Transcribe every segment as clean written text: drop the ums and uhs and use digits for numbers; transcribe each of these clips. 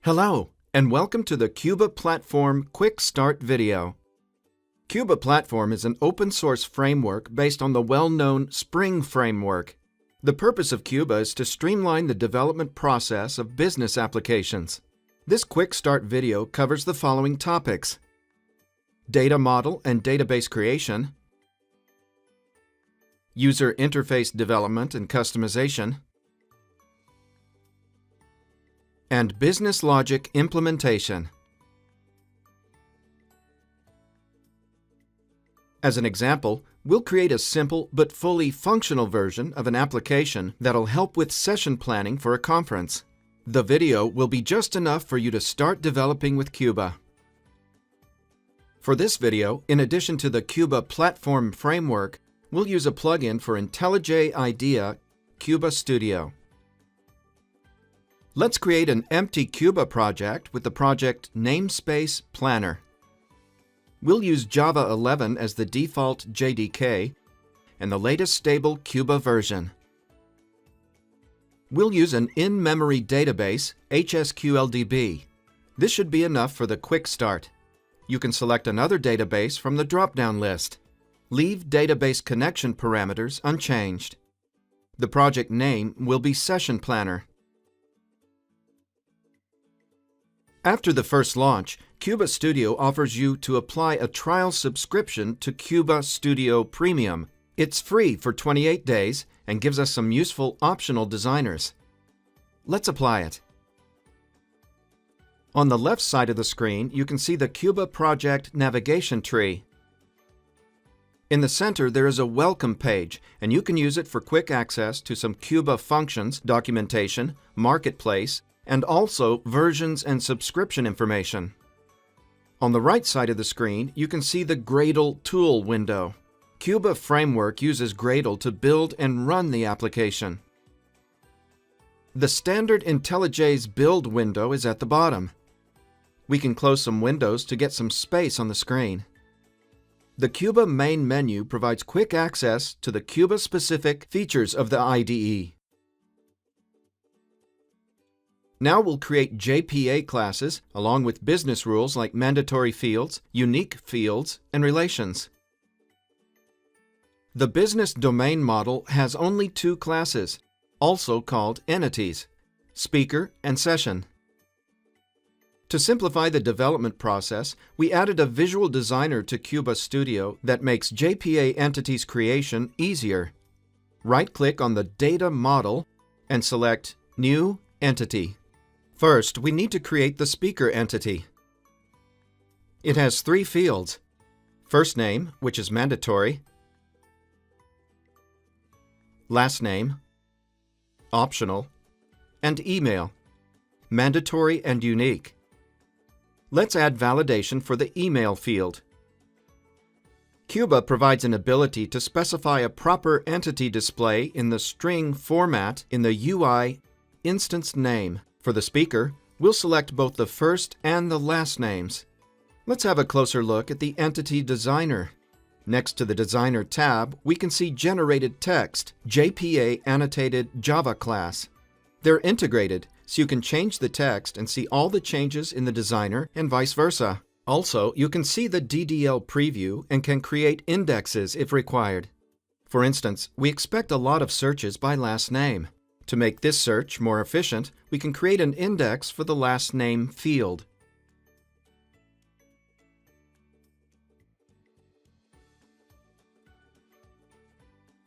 Hello, and welcome to the CUBA Platform Quick Start video. CUBA Platform is an open-source framework based on the well-known Spring framework. The purpose of CUBA is to streamline the development process of business applications. This Quick Start video covers the following topics: data model and database creation, user interface development and customization, and business logic implementation. As an example, we'll create a simple but fully functional version of an application that'll help with session planning for a conference. The video will be just enough for you to start developing with CUBA. For this video, in addition to the CUBA Platform framework, we'll use a plugin for IntelliJ IDEA, CUBA Studio. Let's create an empty CUBA project with the project namespace planner. We'll use Java 11 as the default JDK and the latest stable CUBA version. We'll use an in-memory database, HSQLDB. This should be enough for the quick start. You can select another database from the drop-down list. Leave database connection parameters unchanged. The project name will be Session Planner. After the first launch, CUBA Studio offers you to apply a trial subscription to CUBA Studio Premium. It's free for 28 days and gives us some useful optional designers. Let's apply it. On the left side of the screen, you can see the CUBA project navigation tree. In the center, there is a welcome page, and you can use it for quick access to some CUBA functions, documentation, marketplace, and also versions and subscription information. On the right side of the screen, you can see the Gradle tool window. CUBA Framework uses Gradle to build and run the application. The standard IntelliJ's build window is at the bottom. We can close some windows to get some space on the screen. The CUBA main menu provides quick access to the CUBA-specific features of the IDE. Now we'll create JPA classes along with business rules like mandatory fields, unique fields, and relations. The business domain model has only two classes, also called entities: speaker and session. To simplify the development process, we added a visual designer to CUBA Studio that makes JPA entities creation easier. Right-click on the data model and select New Entity. First, we need to create the speaker entity. It has three fields: first name, which is mandatory, last name, optional, and email, mandatory and unique. Let's add validation for the email field. CUBA provides an ability to specify a proper entity display in the string format in the UI instance name. For the speaker, we'll select both the first and the last names. Let's have a closer look at the Entity Designer. Next to the Designer tab, we can see Generated Text, JPA Annotated Java class. They're integrated, so you can change the text and see all the changes in the designer and vice versa. Also, you can see the DDL preview and can create indexes if required. For instance, we expect a lot of searches by last name. To make this search more efficient, we can create an index for the last name field.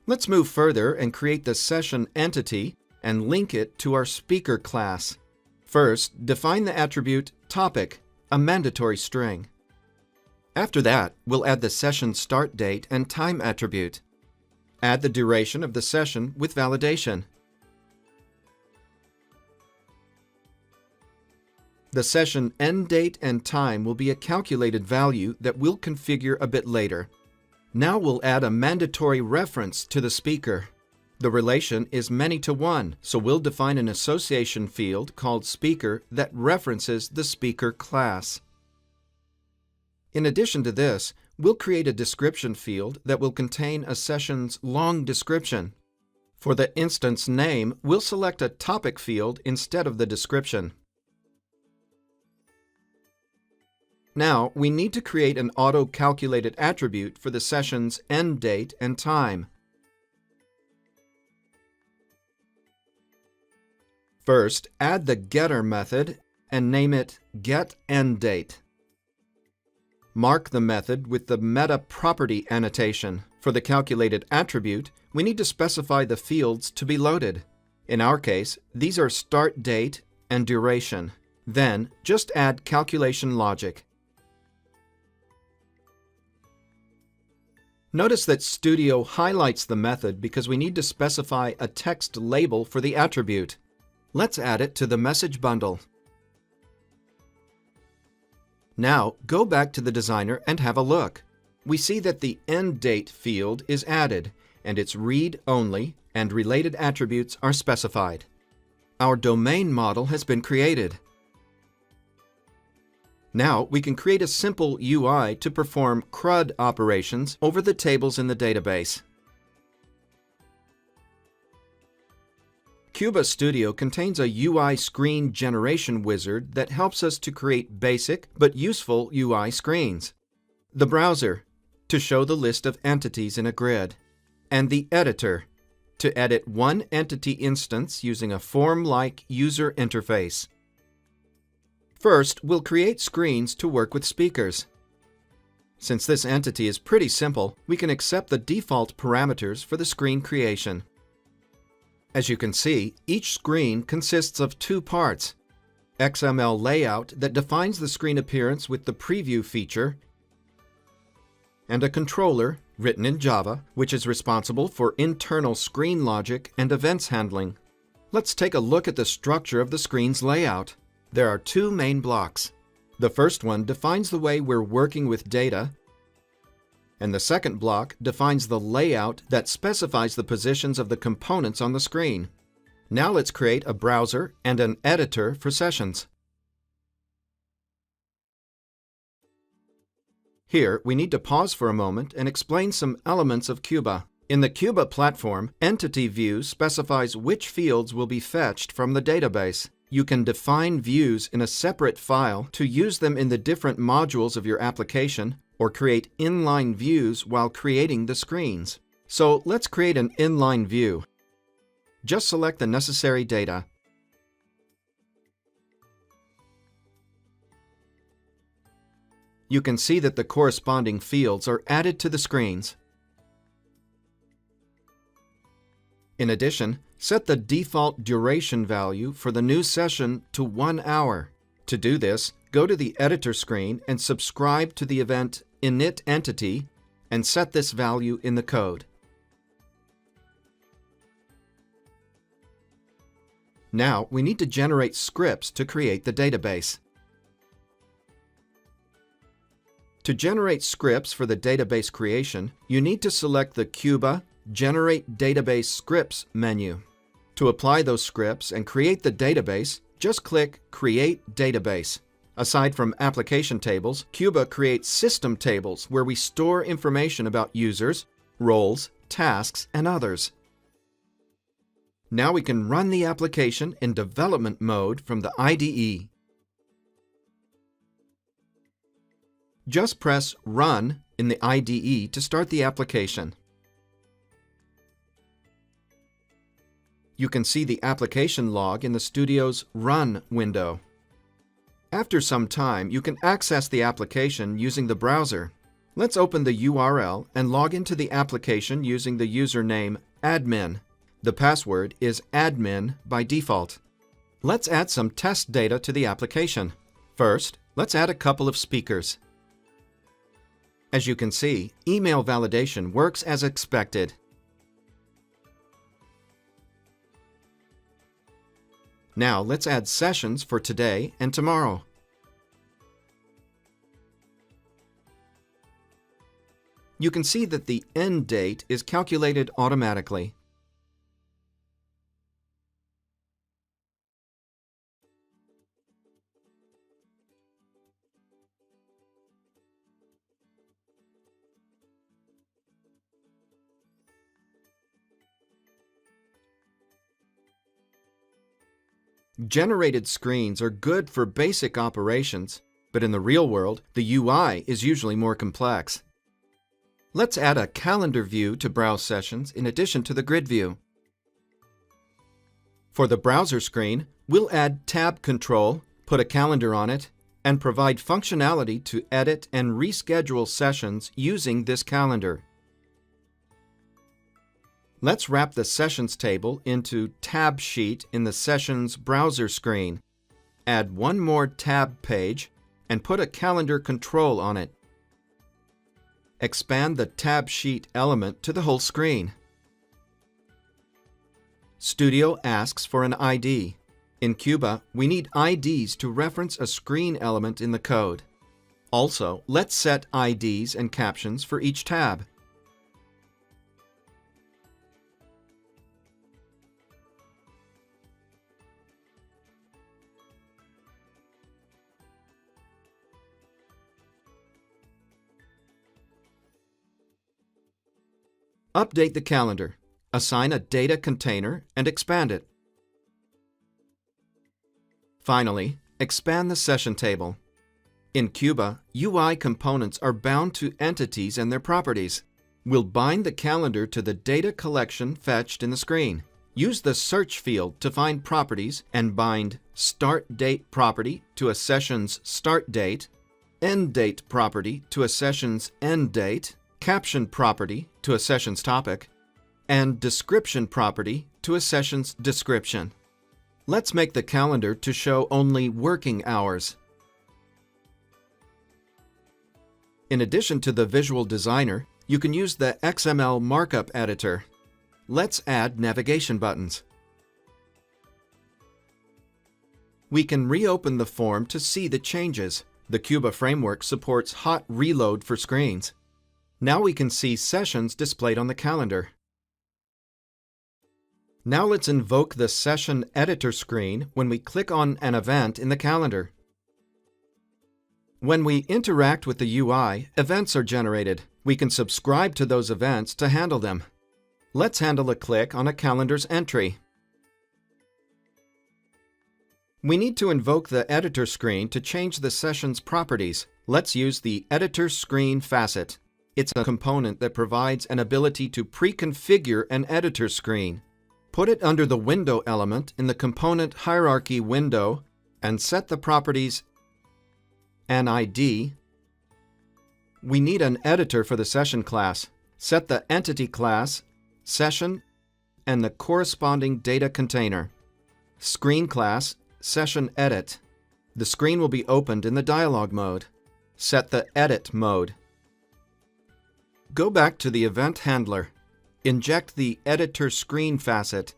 Let's move further and create the session entity and link it to our speaker class. First, define the attribute topic, a mandatory string. After that, we'll add the session start date and time attribute. Add the duration of the session with validation. The session end date and time will be a calculated value that we'll configure a bit later. Now we'll add a mandatory reference to the speaker. The relation is many-to-one, so we'll define an association field called speaker that references the speaker class. In addition to this, we'll create a description field that will contain a session's long description. For the instance name, we'll select a topic field instead of the description. Now, we need to create an auto-calculated attribute for the session's end date and time. First, add the getter method and name it getEndDate. Mark the method with the meta property annotation. For the calculated attribute, we need to specify the fields to be loaded. In our case, these are start date and duration. Then, just add calculation logic. Notice that Studio highlights the method because we need to specify a text label for the attribute. Let's add it to the message bundle. Now, go back to the designer and have a look. We see that the end date field is added, and its read-only and related attributes are specified. Our domain model has been created. Now, we can create a simple UI to perform CRUD operations over the tables in the database. CUBA Studio contains a UI screen generation wizard that helps us to create basic but useful UI screens. The browser, to show the list of entities in a grid. And the editor, to edit one entity instance using a form-like user interface. First, we'll create screens to work with speakers. Since this entity is pretty simple, we can accept the default parameters for the screen creation. As you can see, each screen consists of two parts: XML layout that defines the screen appearance with the preview feature, and a controller, written in Java, which is responsible for internal screen logic and events handling. Let's take a look at the structure of the screen's layout. There are two main blocks. The first one defines the way we're working with data, and the second block defines the layout that specifies the positions of the components on the screen. Now let's create a browser and an editor for sessions. Here, we need to pause for a moment and explain some elements of CUBA. In the CUBA platform, Entity View specifies which fields will be fetched from the database. You can define views in a separate file to use them in the different modules of your application, or create inline views while creating the screens. So let's create an inline view. Just select the necessary data. You can see that the corresponding fields are added to the screens. In addition, set the default duration value for the new session to 1 hour. To do this, go to the editor screen and subscribe to the event initEntity and set this value in the code. Now, we need to generate scripts to create the database. To generate scripts for the database creation, you need to select the CUBA Generate Database Scripts menu. To apply those scripts and create the database, just click Create Database. Aside from application tables, CUBA creates system tables where we store information about users, roles, tasks, and others. Now we can run the application in development mode from the IDE. Just press Run in the IDE to start the application. You can see the application log in the Studio's Run window. After some time, you can access the application using the browser. Let's open the URL and log into the application using the username admin. The password is admin by default. Let's add some test data to the application. First, let's add a couple of speakers. As you can see, email validation works as expected. Now let's add sessions for today and tomorrow. You can see that the end date is calculated automatically. Generated screens are good for basic operations, but in the real world, the UI is usually more complex. Let's add a calendar view to browse sessions in addition to the grid view. For the browser screen, we'll add tab control, put a calendar on it, and provide functionality to edit and reschedule sessions using this calendar. Let's wrap the Sessions table into Tab Sheet in the Sessions browser screen. Add one more tab page and put a calendar control on it. Expand the Tab Sheet element to the whole screen. Studio asks for an ID. In CUBA, we need IDs to reference a screen element in the code. Also, let's set IDs and captions for each tab. Update the calendar. Assign a data container and expand it. Finally, expand the session table. In CUBA, UI components are bound to entities and their properties. We'll bind the calendar to the data collection fetched in the screen. Use the search field to find properties and bind Start Date property to a session's start date, End Date property to a session's end date, Caption property to a session's topic, and Description property to a session's description. Let's make the calendar to show only working hours. In addition to the Visual Designer, you can use the XML markup editor. Let's add navigation buttons. We can reopen the form to see the changes. The CUBA framework supports hot reload for screens. Now we can see sessions displayed on the calendar. Now let's invoke the Session Editor screen when we click on an event in the calendar. When we interact with the UI, events are generated. We can subscribe to those events to handle them. Let's handle a click on a calendar's entry. We need to invoke the Editor screen to change the session's properties. Let's use the Editor Screen facet. It's a component that provides an ability to pre-configure an editor screen. Put it under the window element in the component hierarchy window and set the properties an ID. We need an editor for the session class. Set the entity class, session, and the corresponding data container. Screen class, session edit. The screen will be opened in the dialog mode. Set the edit mode. Go back to the event handler. Inject the Editor Screen facet.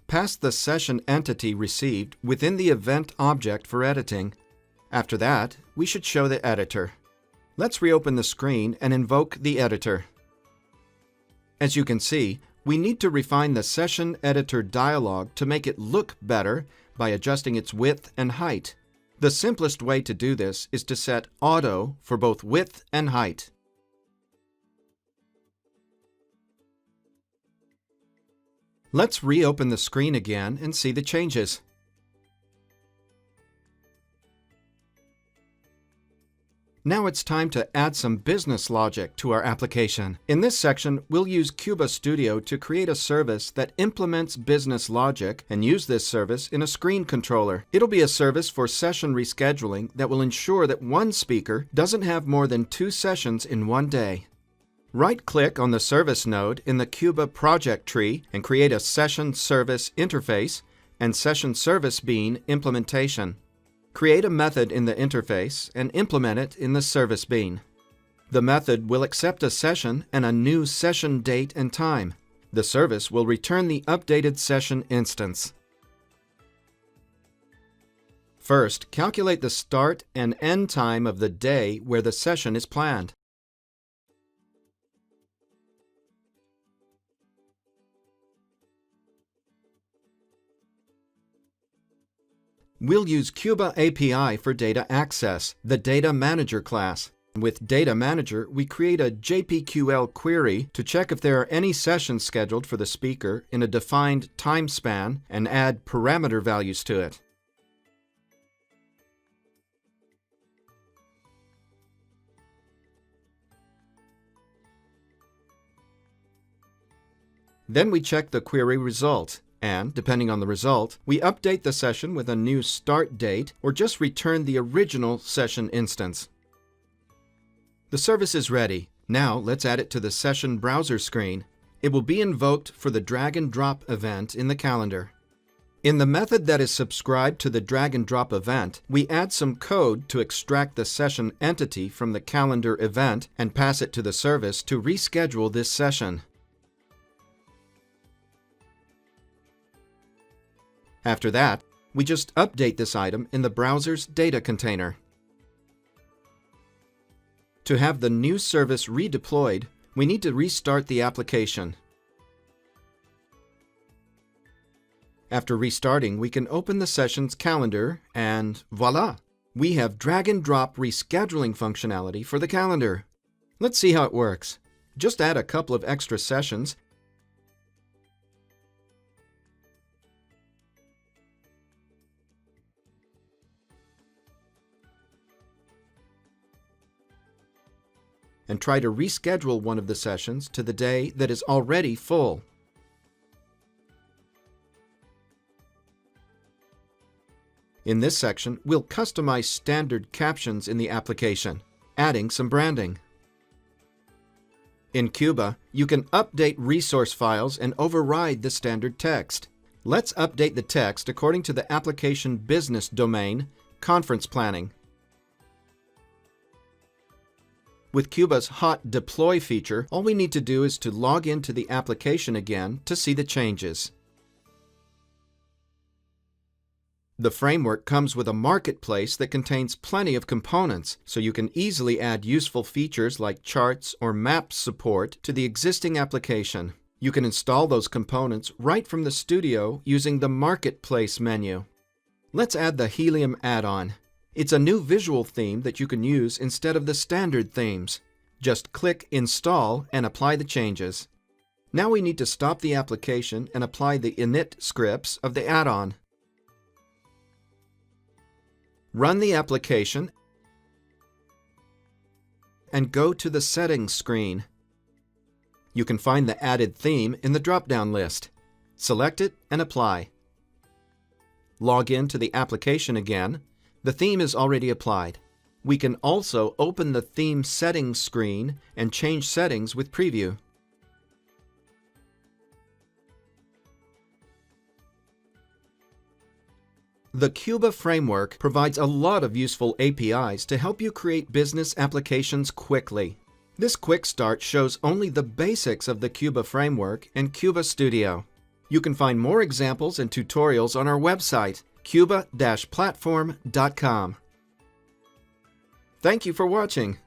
Pass the session entity received within the event object for editing. After that, we should show the editor. Let's reopen the screen and invoke the editor. As you can see, we need to refine the Session Editor dialog to make it look better by adjusting its width and height. The simplest way to do this is to set Auto for both width and height. Let's reopen the screen again and see the changes. Now it's time to add some business logic to our application. In this section, we'll use CUBA Studio to create a service that implements business logic and use this service in a screen controller. It'll be a service for session rescheduling that will ensure that one speaker doesn't have more than 2 sessions in one day. Right-click on the service node in the CUBA project tree and create a Session Service Interface and Session Service Bean implementation. Create a method in the interface and implement it in the service bean. The method will accept a session and a new session date and time. The service will return the updated session instance. First, calculate the start and end time of the day where the session is planned. We'll use CUBA API for data access, the Data Manager class. With Data Manager, we create a JPQL query to check if there are any sessions scheduled for the speaker in a defined time span and add parameter values to it. Then we check the query result, and, depending on the result, we update the session with a new start date or just return the original session instance. The service is ready. Now let's add it to the session browser screen. It will be invoked for the drag and drop event in the calendar. In the method that is subscribed to the drag and drop event, we add some code to extract the session entity from the calendar event and pass it to the service to reschedule this session. After that, we just update this item in the browser's data container. To have the new service redeployed, we need to restart the application. After restarting, we can open the session's calendar and voila! We have drag and drop rescheduling functionality for the calendar. Let's see how it works. Just add a couple of extra sessions and try to reschedule one of the sessions to the day that is already full. In this section, we'll customize standard captions in the application, adding some branding. In CUBA, you can update resource files and override the standard text. Let's update the text according to the application business domain, conference planning. With CUBA's hot deploy feature, all we need to do is to log into the application again to see the changes. The framework comes with a marketplace that contains plenty of components, so you can easily add useful features like charts or maps support to the existing application. You can install those components right from the studio using the Marketplace menu. Let's add the Helium add-on. It's a new visual theme that you can use instead of the standard themes. Just click Install and apply the changes. Now we need to stop the application and apply the init scripts of the add-on. Run the application and go to the Settings screen. You can find the added theme in the drop-down list. Select it and apply. Log in to the application again. The theme is already applied. We can also open the Theme Settings screen and change settings with Preview. The CUBA framework provides a lot of useful APIs to help you create business applications quickly. This quick start shows only the basics of the CUBA framework and CUBA Studio. You can find more examples and tutorials on our website, cuba-platform.com. Thank you for watching.